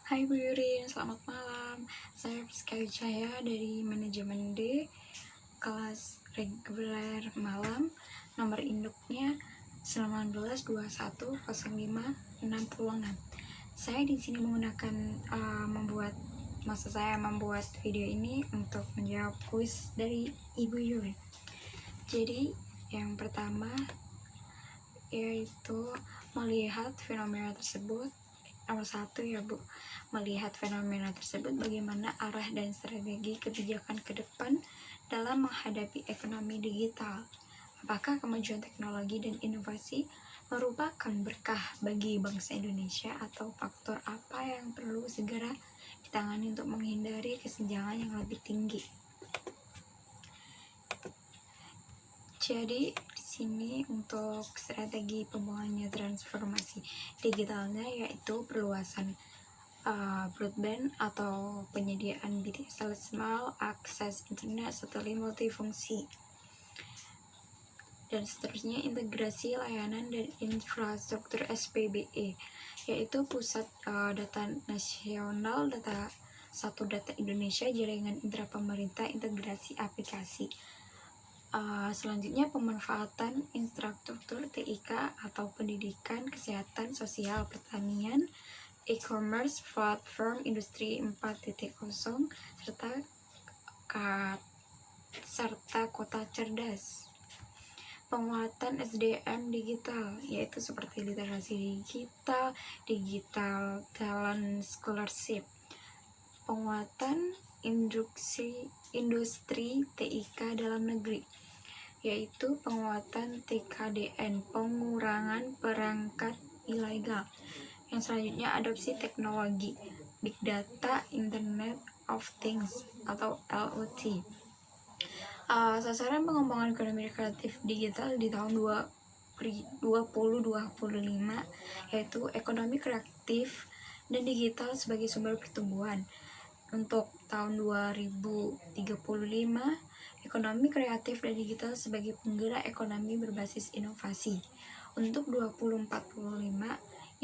Hai Bu Yurin, selamat malam. Saya Rizka Wijaya dari Manajemen D, kelas reguler malam, nomor induknya 19210566. Saya di sini menggunakan membuat video ini untuk menjawab kuis dari Ibu Yurin. Jadi yang pertama yaitu melihat fenomena tersebut. Nomor 1 ya Bu, melihat fenomena tersebut bagaimana arah dan strategi kebijakan ke depan dalam menghadapi ekonomi digital. Apakah kemajuan teknologi dan inovasi merupakan berkah bagi bangsa Indonesia atau faktor apa yang perlu segera ditangani untuk menghindari kesenjangan yang lebih tinggi? Jadi di sini untuk strategi pembangunannya transformasi digitalnya yaitu perluasan broadband atau penyediaan BDSL small akses internet satelit multifungsi dan seterusnya, integrasi layanan dan infrastruktur SPBE yaitu pusat data nasional, data Indonesia, jaringan intra pemerintah, integrasi aplikasi. Selanjutnya pemanfaatan infrastruktur TIK atau pendidikan, kesehatan, sosial, pertanian, e-commerce, platform, industri 4.0, serta kota cerdas. Penguatan SDM digital yaitu seperti literasi digital talent scholarship. Penguatan industri TIK dalam negeri yaitu penguatan TKDN, pengurangan perangkat ilegal. Yang selanjutnya adopsi teknologi Big Data, Internet of Things atau IoT. Sasaran pengembangan ekonomi kreatif digital di tahun 2025 yaitu ekonomi kreatif dan digital sebagai sumber pertumbuhan. Untuk tahun 2035, ekonomi kreatif dan digital sebagai penggerak ekonomi berbasis inovasi. Untuk 2045,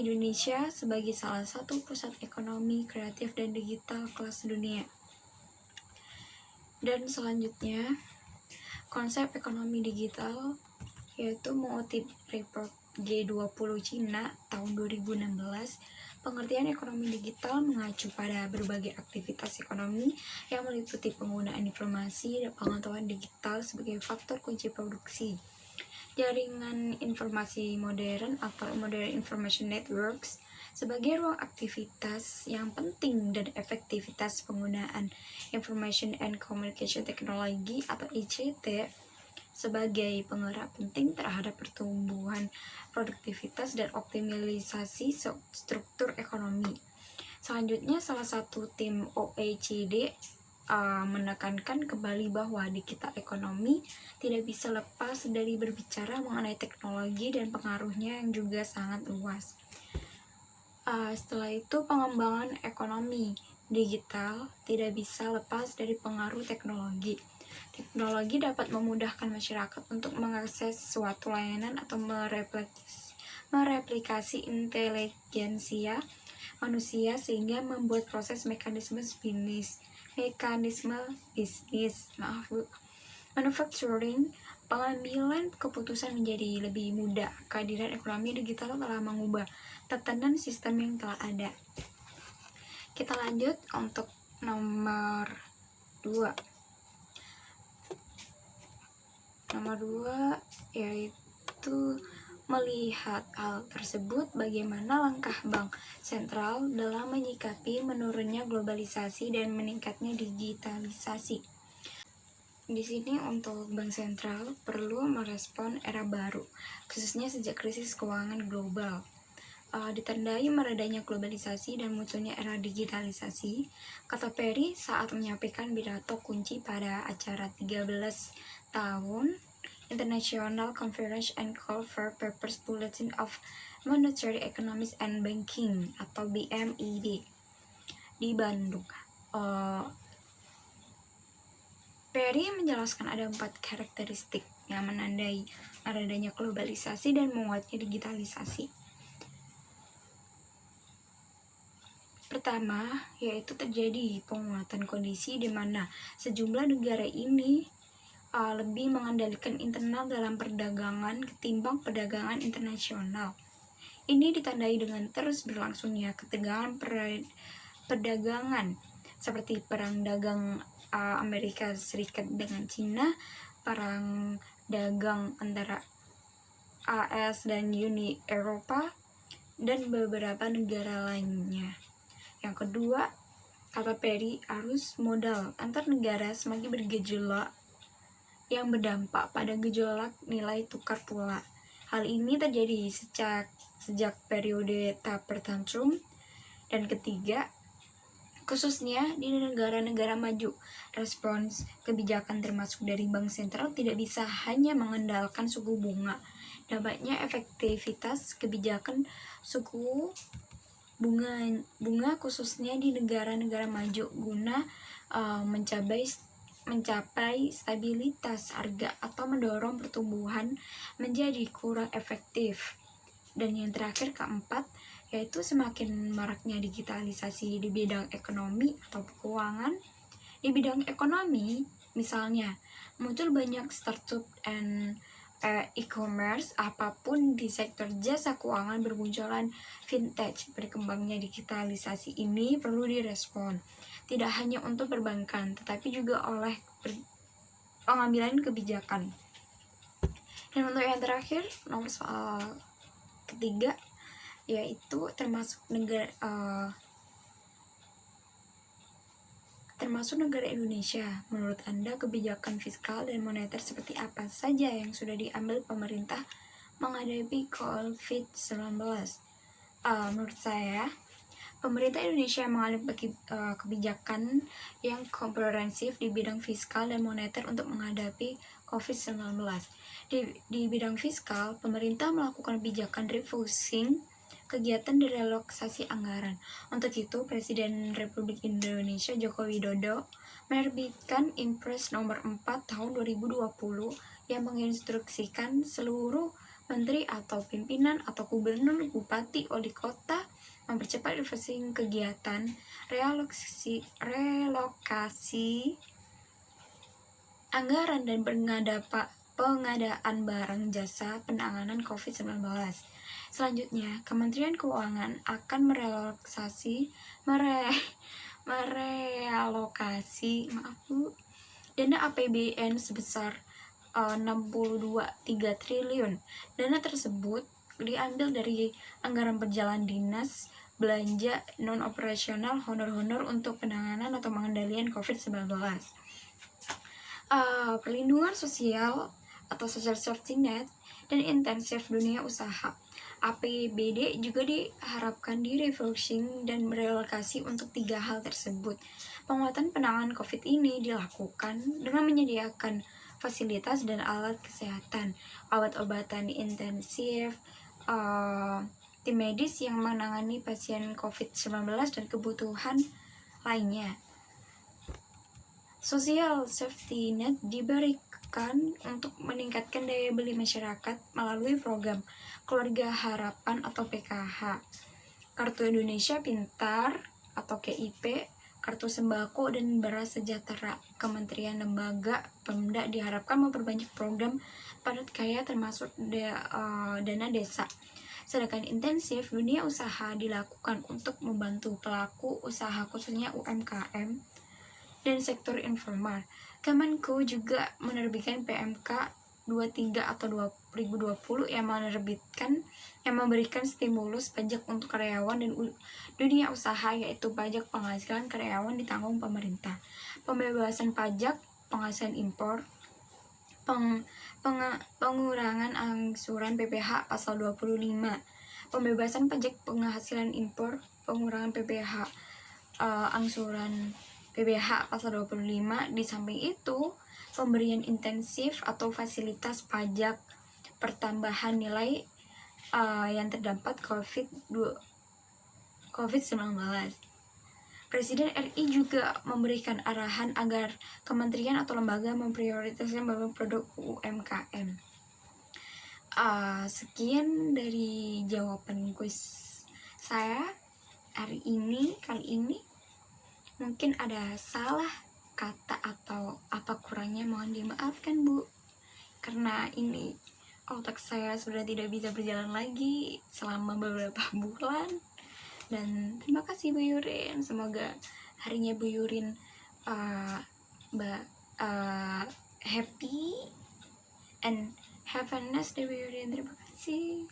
Indonesia sebagai salah satu pusat ekonomi kreatif dan digital kelas dunia. Dan selanjutnya, konsep ekonomi digital yaitu mengutip report G20 Cina tahun 2016. Pengertian ekonomi digital mengacu pada berbagai aktivitas ekonomi yang meliputi penggunaan informasi dan pengetahuan digital sebagai faktor kunci produksi. Jaringan informasi modern atau modern information networks sebagai ruang aktivitas yang penting dan efektivitas penggunaan Information and Communication Technology atau ICT sebagai penggerak penting terhadap pertumbuhan produktivitas dan optimalisasi struktur ekonomi. Selanjutnya, salah satu tim OECD menekankan kembali bahwa digital ekonomi tidak bisa lepas dari berbicara mengenai teknologi dan pengaruhnya yang juga sangat luas. Setelah itu, pengembangan ekonomi digital tidak bisa lepas dari pengaruh teknologi. Teknologi dapat memudahkan masyarakat untuk mengakses suatu layanan atau mereplikasi intelijensia manusia sehingga membuat proses mekanisme bisnis manufacturing, pengambilan keputusan menjadi lebih mudah. Kehadiran ekonomi digital telah mengubah tatanan sistem yang telah ada. Kita lanjut untuk nomor 2. Nomor 2 yaitu melihat hal tersebut, bagaimana langkah Bank Sentral dalam menyikapi menurunnya globalisasi dan meningkatnya digitalisasi. Di sini untuk Bank Sentral perlu merespon era baru, khususnya sejak krisis keuangan global. Ditandai meredanya globalisasi dan munculnya era digitalisasi, kata Perry saat menyampaikan pidato kunci pada acara 13 tahun International Conference and Call for Papers Bulletin of Monetary Economics and Banking atau BMED di Bandung. Perry menjelaskan ada 4 karakteristik yang menandai meredanya globalisasi dan menguatnya digitalisasi. Pertama, yaitu terjadi penguatan kondisi di mana sejumlah negara ini lebih mengendalikan internal dalam perdagangan ketimbang perdagangan internasional. Ini ditandai dengan terus berlangsungnya ketegangan perdagangan seperti perang dagang Amerika Serikat dengan Cina, perang dagang antara AS dan Uni Eropa, dan beberapa negara lainnya. Yang kedua, kata Perry, arus modal antar negara semakin bergejolak yang berdampak pada gejolak nilai tukar pula. Hal ini terjadi sejak periode taper tantrum. Dan ketiga, khususnya di negara-negara maju, respons kebijakan termasuk dari bank sentral tidak bisa hanya mengandalkan suku bunga. Dampaknya efektivitas kebijakan suku bunga khususnya di negara-negara maju guna mencapai stabilitas harga atau mendorong pertumbuhan menjadi kurang efektif. Dan yang terakhir, keempat, yaitu semakin maraknya digitalisasi di bidang ekonomi atau keuangan. Di bidang ekonomi, misalnya, muncul banyak startup and e-commerce, apapun di sektor jasa keuangan bermunculan fintech. Berkembangnya digitalisasi ini perlu direspon, tidak hanya untuk perbankan, tetapi juga oleh pengambilan kebijakan. Dan untuk yang terakhir, nomor soal ketiga, yaitu termasuk negara Indonesia. Menurut Anda, kebijakan fiskal dan moneter seperti apa saja yang sudah diambil pemerintah menghadapi COVID-19? Menurut saya, pemerintah Indonesia mengambil kebijakan yang komprehensif di bidang fiskal dan moneter untuk menghadapi COVID-19. Di bidang fiskal, pemerintah melakukan kebijakan refocusing kegiatan direlaksasi anggaran. Untuk itu, Presiden Republik Indonesia Joko Widodo menerbitkan Impres nomor 4 tahun 2020 yang menginstruksikan seluruh menteri atau pimpinan atau gubernur, bupati, wali kota mempercepat refocusing kegiatan relokasi anggaran dan pengadaan barang jasa penanganan COVID-19. Selanjutnya, Kementerian Keuangan akan merealokasi dana APBN sebesar 62,3 triliun. Dana tersebut diambil dari anggaran berjalan dinas, belanja non-operasional, honor-honor untuk penanganan atau pengendalian COVID-19. Perlindungan sosial atau social safety net dan intensif dunia usaha. APBD juga diharapkan direfocusing dan merelokasi untuk 3 hal tersebut. Penguatan penanganan COVID ini dilakukan dengan menyediakan fasilitas dan alat kesehatan, obat-obatan intensif, tim medis yang menangani pasien COVID-19 dan kebutuhan lainnya. Social safety net diberikan untuk meningkatkan daya beli masyarakat melalui program Keluarga Harapan atau PKH, Kartu Indonesia Pintar atau KIP, Kartu Sembako, dan Beras Sejahtera. Kementerian lembaga Pemda diharapkan memperbanyak program padat karya termasuk dana desa. Sedangkan intensif dunia usaha dilakukan untuk membantu pelaku usaha khususnya UMKM dan sektor informal. Kemenko juga menerbitkan PMK 23 atau 2020 yang memberikan stimulus pajak untuk karyawan dan dunia usaha, yaitu pajak penghasilan karyawan ditanggung pemerintah, pembebasan pajak penghasilan impor, pengurangan angsuran PPh pasal 25, pembebasan pajak penghasilan impor, pengurangan PPh angsuran PPh pasal 25. Di samping itu, pemberian intensif atau fasilitas pajak pertambahan nilai yang terdampak COVID-19. Presiden RI juga memberikan arahan agar kementerian atau lembaga memprioritaskan produk UMKM. Sekian dari jawaban kuis saya. kali ini mungkin ada salah kata atau apa kurangnya, mohon dimaafkan Bu, karena ini otak saya sudah tidak bisa berjalan lagi selama beberapa bulan. Dan terima kasih Bu Yurin, semoga harinya Bu Yurin happy and have a nice day Bu Yurin. Terima kasih.